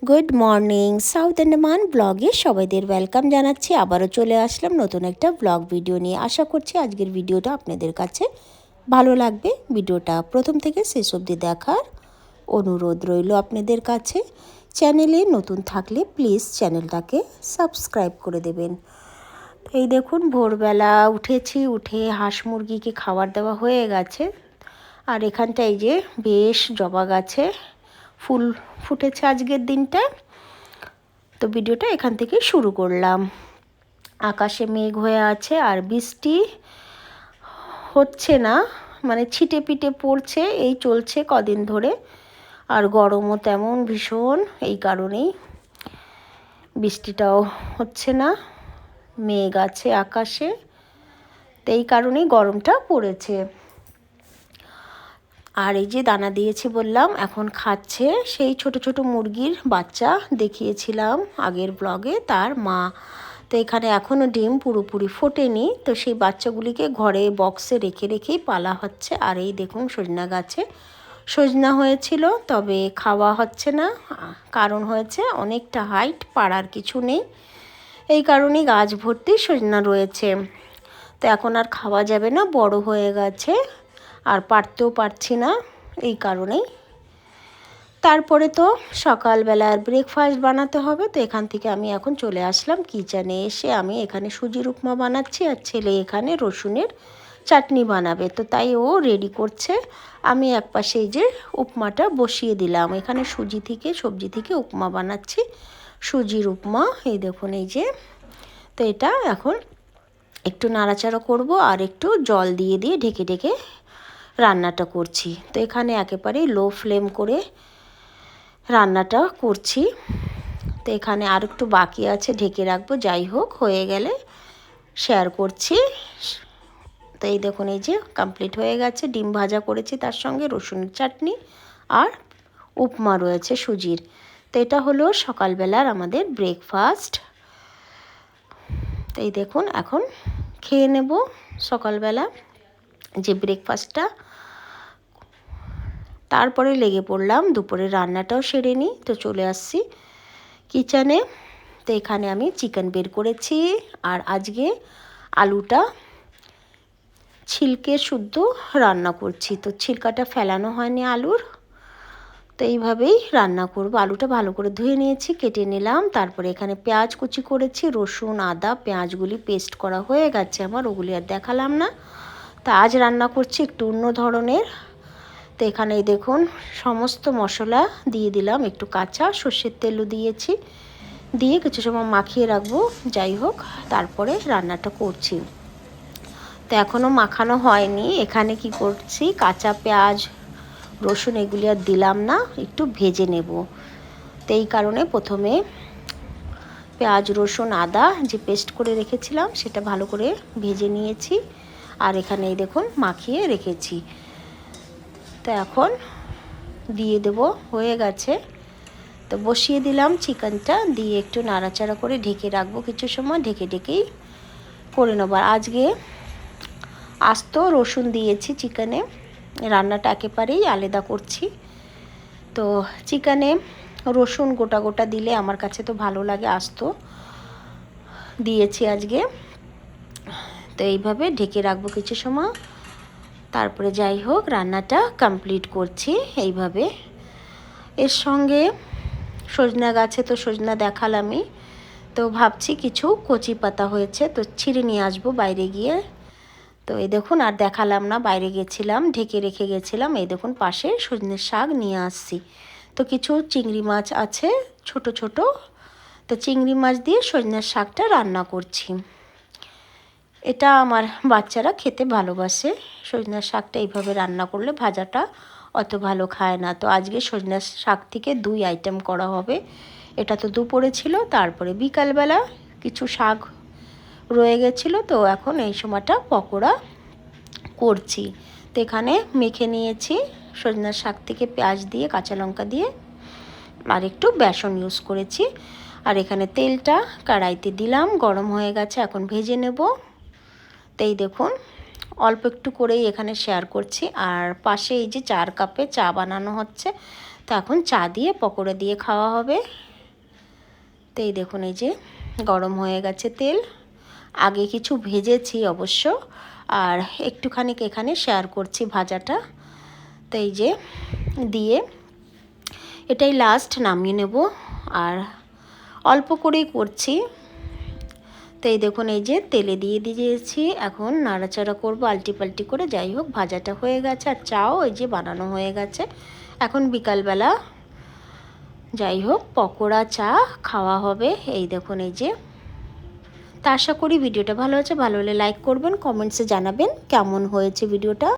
Good morning south Andaman ব্লগে সবাইদের welcome জানাচ্ছি। আবারও চলে আসলাম নতুন একটা ব্লগ ভিডিও নিয়ে। আশা করছি আজকের ভিডিওটা আপনাদের কাছে ভালো লাগবে। ভিডিওটা প্রথম থেকে শেষ অবধি দেখার অনুরোধ রইল আপনাদের কাছে। চ্যানেলে নতুন থাকলে প্লিজ চ্যানেলটাকে সাবস্ক্রাইব করে দেবেন। এই দেখুন ভোরবেলা উঠেছি, উঠে হাঁস মুরগিকে খাবার দেওয়া হয়ে গেছে। আর এখানটা এই যে বেশ জবা গাছে ফুল ফুটেছে আজকের দিনটায়। তো ভিডিওটা এখান থেকে শুরু করলাম। আকাশে মেঘ হয়ে আছে আর বৃষ্টি হচ্ছে না, মানে ছিটে পিটে পড়ছে, এই চলছে কদিন ধরে। আর গরমও তেমন ভীষণ, এই কারণেই বৃষ্টিটাও হচ্ছে না। মেঘ আছে আকাশে, তো এই কারণেই গরমটা পড়েছে। আর এই যে দানা দিয়েছি বললাম, এখন খাচ্ছে। সেই ছোট ছোট মুরগির বাচ্চা দেখিয়েছিলাম আগের ব্লগে, তার মা। তো এখানে এখনও ডিম পুরোপুরি ফোটেনি, তো সেই বাচ্চাগুলিকে ঘরে বক্সে রেখে রেখেই পালা হচ্ছে। আর এই দেখুন সজনা গাছে সজনা হয়েছিল, তবে খাওয়া হচ্ছে না। কারণ হয়েছে অনেকটা হাইট, পাড়ার কিছু নেই, এই কারণেই গাছ ভর্তি সজনা রয়েছে। তো এখন আর খাওয়া যাবে না, বড় হয়ে গেছে, আর পারতেও পারছি না, এই কারণেই। তারপরে তো সকালবেলার ব্রেকফাস্ট বানাতে হবে। তো এখান থেকে আমি এখন চলে আসলাম কিচেনে। এসে আমি এখানে সুজির উপমা বানাচ্ছি, আর ছেলে এখানে রসুনের চাটনি বানাবে। তো তাই ও রেডি করছে। আমি একপাশে এই যে উপমাটা বসিয়ে দিলাম। এখানে সুজি থেকে সবজি থেকে উপমা বানাচ্ছি, সুজির উপমা। এই দেখুন এই যে, তো এটা এখন একটু নাড়াচাড়া করব আর একটু জল দিয়ে দিয়ে ঢেকে ঢেকে রান্নাটা করছি। তো এখানে একেবারেই লো ফ্লেম করে রান্নাটা করছি। তো এখানে আর একটু বাকি আছে, ঢেকে রাখবো, যাই হোক হয়ে গেলে শেয়ার করছি। তো এই দেখুন এই যে কমপ্লিট হয়ে গেছে। ডিম ভাজা করেছি, তার সঙ্গে রসুনের চাটনি আর উপমা রয়েছে সুজির। তো এটা হলো সকালবেলার আমাদের ব্রেকফাস্ট। তো এই দেখুন এখন খেয়ে নেব সকালবেলা যে ব্রেকফাস্টটা। তারপরে লেগে পড়লাম দুপুরে রান্নাটাও সেরে নিই। তো চলে আসছি কিচেনে। তো এখানে আমি চিকেন বের করেছি, আর আজকে আলুটা ছিলকে শুদ্ধ রান্না করছি। তো ছিলকাটা ফেলানো হয়নি আলুর, তো এইভাবেই রান্না করব। আলুটা ভালো করে ধুয়ে নিয়েছি, কেটে নিলাম। তারপরে এখানে পেঁয়াজ কুচি করেছি, রসুন আদা পেঁয়াজগুলি পেস্ট করা হয়ে গেছে আমার, ওগুলি আর দেখালাম না। তা আজ রান্না করছি একটু অন্য ধরনের। তো এখানে দেখুন সমস্ত মশলা দিয়ে দিলাম, একটু কাঁচা সর্ষের তেলও দিয়েছি, দিয়ে কিছু সময় মাখিয়ে রাখবো। যাই হোক তারপরে রান্নাটা করছি। তো এখনও মাখানো হয়নি। এখানে কি করছি, কাঁচা পেঁয়াজ রসুন এগুলি আর দিলাম না, একটু ভেজে নেব। তো এই কারণে প্রথমে পেঁয়াজ রসুন আদা যে পেস্ট করে রেখেছিলাম সেটা ভালো করে ভেজে নিয়েছি, আর এখানে এই দেখুন মাখিয়ে রেখেছি। তো এখন দিয়ে দেব, হয়ে গেছে। তো বসিয়ে দিলাম চিকেনটা, দিয়ে একটু নাড়াচাড়া করে ঢেকে রাখবো কিছু সময়, ঢেকে ঢেকেই করে নেব। আজকে আস্ত রসুন দিয়েছি চিকেনে, রান্নাটা একেবারেই আলাদা করছি। তো চিকেনে রসুন গোটা গোটা দিলে আমার কাছে তো ভালো লাগে, আস্ত দিয়েছি আজকে। তো এইভাবে ঢেকে রাখবো কিছু সময়, তারপরে যাই হোক রান্নাটা কমপ্লিট করছি এইভাবে। এর সঙ্গে সজনা গাছে তো সজনা দেখালামই, তো ভাবছি কিছু কচি পাতা হয়েছে, তো ছিঁড়ে নিয়ে আসবো বাইরে গিয়ে। তো এই দেখুন আর দেখালাম না, বাইরে গেছিলাম, ঢেকে রেখে গেছিলাম। এই দেখুন পাশে সজনের শাক নিয়ে আসছি। তো কিছু চিংড়ি মাছ আছে ছোট ছোট, তো চিংড়ি মাছ দিয়ে সজনের শাকটা রান্না করছি। এটা আমার বাচ্চারা খেতে ভালোবাসে। সজনের শাকটা এইভাবে রান্না করলে, ভাজাটা অত ভালো খায় না। তো আজকে সজনের শাক থেকে 2 আইটেম করা হবে। এটা তো দুপুরে ছিল, তারপরে বিকালবেলা কিছু শাক রয়ে গেছিলো, তো এখন এই সময়টা পকোড়া করছি। তো এখানে মেখে নিয়েছি সজনের শাক থেকে পেঁয়াজ দিয়ে কাঁচা লঙ্কা দিয়ে, আর একটু বেসন ইউজ করেছি। আর এখানে তেলটা কড়াইতে দিলাম, গরম হয়ে গেছে, এখন ভেজে নেব। তো এই দেখুন অল্প একটু করেই এখানে শেয়ার করছি। আর পাশে এই যে 4 কাপে চা বানানো হচ্ছে, তো এখন চা দিয়ে পকোড়া দিয়ে খাওয়া হবে। তো এই দেখুন এই যে গরম হয়ে গেছে তেল, আগে কিছু ভেজেছি অবশ্য, আর একটুখানি এখানে শেয়ার করছি ভাজাটা। তো এই যে দিয়ে এটাই লাস্ট নামিয়ে নেব, আর অল্প করেই করছি। তো এই দেখুন এই যে তেলে দিয়ে দিয়েছি, এখন নাড়াচাড়া করবো আলটি পাল্টি করে। যাই হোক ভাজাটা হয়ে গেছে আর চাও এই যে বানানো হয়ে গেছে। এখন বিকালবেলা যাই হোক পকোড়া চা খাওয়া হবে। এই দেখুন এই যে। তা আশা করি ভিডিওটা ভালো হয়েছে, ভালো হলে লাইক করবেন, কমেন্টসে জানাবেন কেমন হয়েছে ভিডিওটা।